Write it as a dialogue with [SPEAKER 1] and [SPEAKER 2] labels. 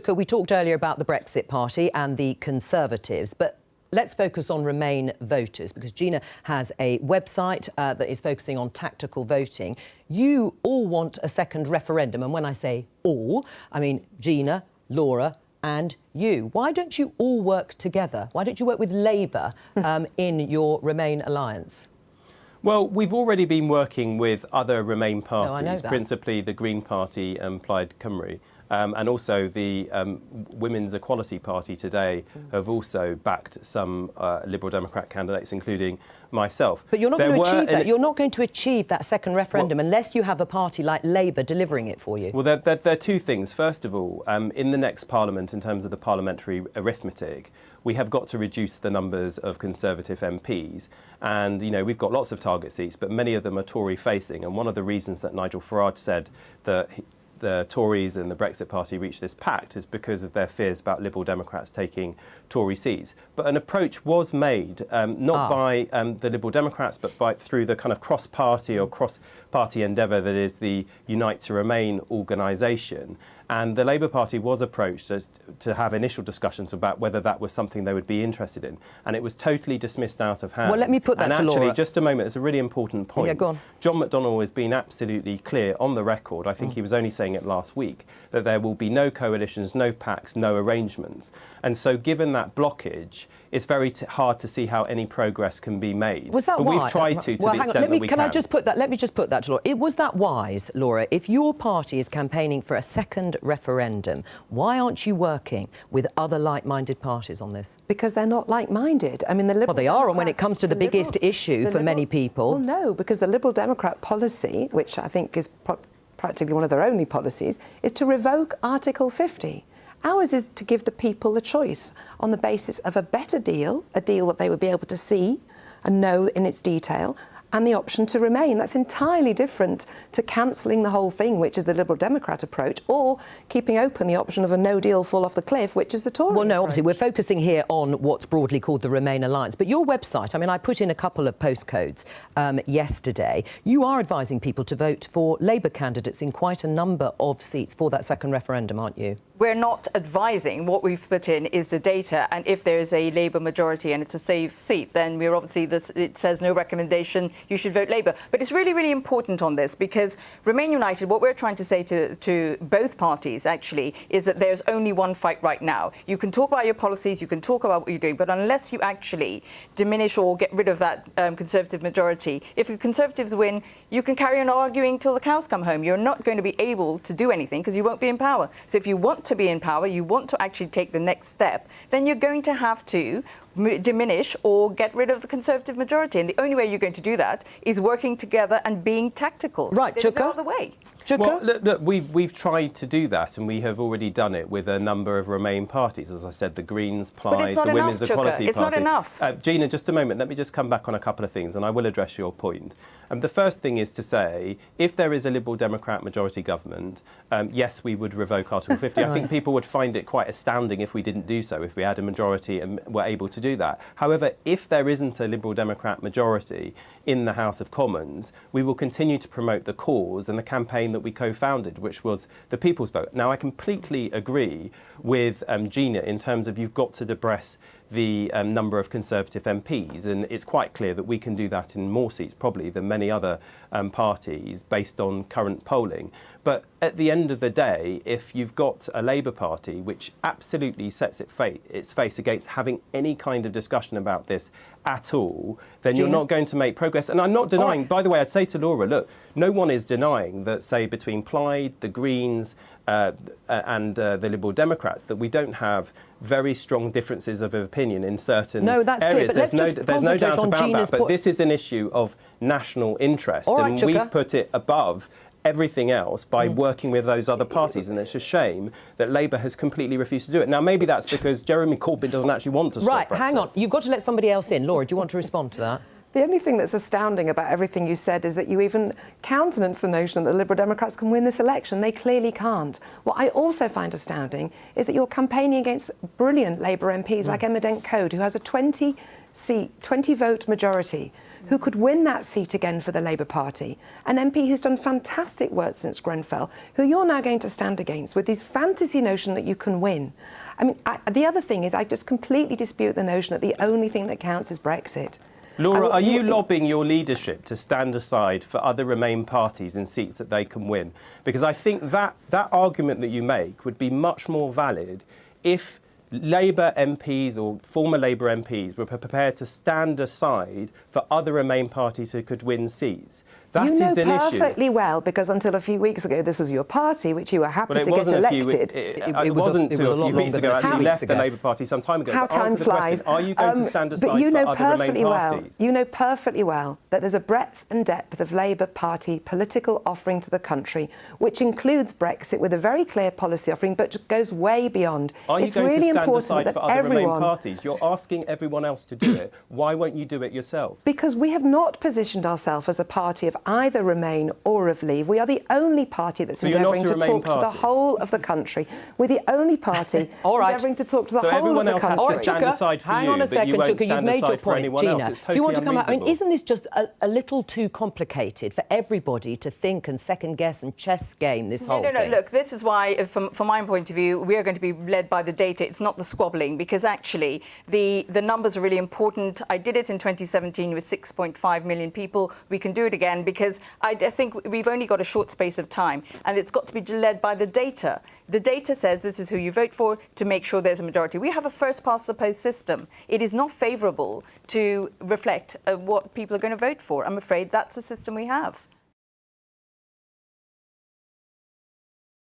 [SPEAKER 1] Chuka, we talked earlier about the Brexit Party and the Conservatives, but let's focus on Remain voters, because Gina has a website that is focusing on tactical voting. You all want a second referendum, and when I say all, I mean Gina, Laura and you. Why don't you all work together? Why don't you work with Labour in your Remain alliance?
[SPEAKER 2] Well, we've already been working with other Remain parties, principally the Green Party and Plaid Cymru. And also the Women's Equality Party today have also backed some Liberal Democrat candidates, including myself.
[SPEAKER 1] But you're not going to achieve that. You're not going to achieve that second referendum unless you have a party like Labour delivering it for you.
[SPEAKER 2] Well, there are two things. First of all, in the next Parliament, in terms of the parliamentary arithmetic, we have got to reduce the numbers of Conservative MPs. And, you know, we've got lots of target seats, but many of them are Tory-facing. And one of the reasons that Nigel Farage said that the Tories and the Brexit Party reached this pact is because of their fears about Liberal Democrats taking Tory seats. But an approach was made, not by the Liberal Democrats, but through the kind of cross-party or cross-party endeavour that is the Unite to Remain organisation. And the Labour Party was approached to have initial discussions about whether that was something they would be interested in. And it was totally dismissed out of hand.
[SPEAKER 1] Well, let me put that to Laura.
[SPEAKER 2] And actually, just a moment, it's a really important point.
[SPEAKER 1] Yeah, go on.
[SPEAKER 2] John McDonnell has been absolutely clear on the record, I think he was only saying it last week, that there will be no coalitions, no pacts, no arrangements. And so given that blockage, it's very hard to see how any progress can be made.
[SPEAKER 1] Was that
[SPEAKER 2] but
[SPEAKER 1] wise?
[SPEAKER 2] We've tried to the extent that we can.
[SPEAKER 1] Can I just put that? Let me just put that to Laura. Was that wise, Laura? If your party is campaigning for a second referendum, why aren't you working with other like-minded parties on this?
[SPEAKER 3] Because they're not like-minded. I mean, the Liberal
[SPEAKER 1] they are, and when it comes to the biggest issue for many people.
[SPEAKER 3] Well, no, because the Liberal Democrat policy, which I think is practically one of their only policies, is to revoke Article 50. Ours is to give the people the choice on the basis of a better deal, a deal that they would be able to see and know in its detail, and the option to remain. That's entirely different to cancelling the whole thing, which is the Liberal Democrat approach, or keeping open the option of a no deal fall off the cliff, which is the Tory
[SPEAKER 1] approach.
[SPEAKER 3] No,
[SPEAKER 1] obviously, we're focusing here on what's broadly called the Remain Alliance. But your website, I mean, I put in a couple of postcodes yesterday. You are advising people to vote for Labour candidates in quite a number of seats for that second referendum, aren't you?
[SPEAKER 4] We're not advising. What we've put in is the data, and if there is a Labour majority and it's a safe seat, then we're obviously, it says no recommendation, you should vote Labour. But it's really, really important on this, because Remain United, what we're trying to say to both parties, actually, is that there's only one fight right now. You can talk about your policies, you can talk about what you're doing, but unless you actually diminish or get rid of that Conservative majority, if the Conservatives win, you can carry on arguing till the cows come home. You're not going to be able to do anything because you won't be in power. So if you want to be in power, you want to actually take the next step, then you're going to have to diminish or get rid of the Conservative majority. And the only way you're going to do that is working together and being tactical.
[SPEAKER 1] Right,
[SPEAKER 4] There's
[SPEAKER 1] Chuka?
[SPEAKER 4] no other way.
[SPEAKER 2] Well, look, we've tried to do that, and we have already done it with a number of Remain parties. As I said, the Greens, Plaid, the Women's Equality Party.
[SPEAKER 4] It's not enough.
[SPEAKER 2] Gina, just a moment. Let me just come back on a couple of things, and I will address your point. The first thing is to say, if there is a Liberal Democrat majority government, yes, we would revoke Article 50. I think people would find it quite astounding if we didn't do so, if we had a majority and were able to do that. However, if there isn't a Liberal Democrat majority in the House of Commons, we will continue to promote the cause and the campaign that we co-founded, which was the People's Vote. Now, I completely agree with Gina in terms of you've got to depress the number of Conservative MPs, and it's quite clear that we can do that in more seats probably than many other parties based on current polling. But at the end of the day, if you've got a Labour Party which absolutely sets its face against having any kind of discussion about this at all, then Gina, you're not going to make progress. And I'm not denying, by the way, I'd say to Laura, look, no one is denying that, say, between Plaid, the Greens and the Liberal Democrats, that we don't have very strong differences of opinion in certain
[SPEAKER 1] areas.
[SPEAKER 2] Clear, but
[SPEAKER 1] there's no
[SPEAKER 2] doubt about that. But this is an issue of national interest, and we've put it above everything else by working with those other parties, and it's a shame that Labour has completely refused to do it. Now, maybe that's because Jeremy Corbyn doesn't actually want to stop Brexit.
[SPEAKER 1] Right, hang on. You've got to let somebody else in. Laura, do you want to respond to that?
[SPEAKER 3] The only thing that's astounding about everything you said is that you even countenance the notion that the Liberal Democrats can win this election. They clearly can't. What I also find astounding is that you're campaigning against brilliant Labour MPs like Emma Dent-Coad, who has a 20-vote majority, who could win that seat again for the Labour Party, an MP who's done fantastic work since Grenfell, who you're now going to stand against with this fantasy notion that you can win. I mean, the other thing is I just completely dispute the notion that the only thing that counts is Brexit.
[SPEAKER 2] Laura, are you lobbying your leadership to stand aside for other Remain parties in seats that they can win? Because I think that argument that you make would be much more valid if Labour MPs or former Labour MPs were prepared to stand aside for other Remain parties who could win seats. That is an issue.
[SPEAKER 3] You know perfectly well, because until a few weeks ago, this was your party, which you were happy to get elected.
[SPEAKER 2] It wasn't until a few weeks ago. Actually left the Labour Party some time ago.
[SPEAKER 3] How time flies.
[SPEAKER 2] Are you going to stand aside
[SPEAKER 3] but you know
[SPEAKER 2] for other Remain parties?
[SPEAKER 3] You know perfectly well that there's a breadth and depth of Labour Party political offering to the country, which includes Brexit with a very clear policy offering, but goes way beyond.
[SPEAKER 2] Are you
[SPEAKER 3] it's
[SPEAKER 2] going
[SPEAKER 3] really
[SPEAKER 2] to stand
[SPEAKER 3] important
[SPEAKER 2] aside
[SPEAKER 3] that
[SPEAKER 2] for other
[SPEAKER 3] everyone,
[SPEAKER 2] Remain parties? You're asking everyone else to do it. Why won't you do it yourselves?
[SPEAKER 3] Because we have not positioned ourselves as a party of either Remain or of Leave. We are the only party that's endeavouring to talk to the whole of the country. We're the only party endeavouring to talk to the whole of the country.
[SPEAKER 2] So everyone else has to stand aside for you,
[SPEAKER 1] hang on a second, Chuka, you've made your point. Gina,
[SPEAKER 2] do
[SPEAKER 1] you want to come out? I mean, isn't this just a little too complicated for everybody to think and second guess and chess game this whole thing?
[SPEAKER 4] No, look, this is why, from my point of view, we are going to be led by the data. It's not the squabbling, because actually the numbers are really important. I did it in 2017 with 6.5 million people. We can do it again, because I think we've only got a short space of time, and it's got to be led by the data. The data says this is who you vote for to make sure there's a majority. We have a first-past-the-post system. It is not favourable to reflect what people are going to vote for. I'm afraid that's the system we have.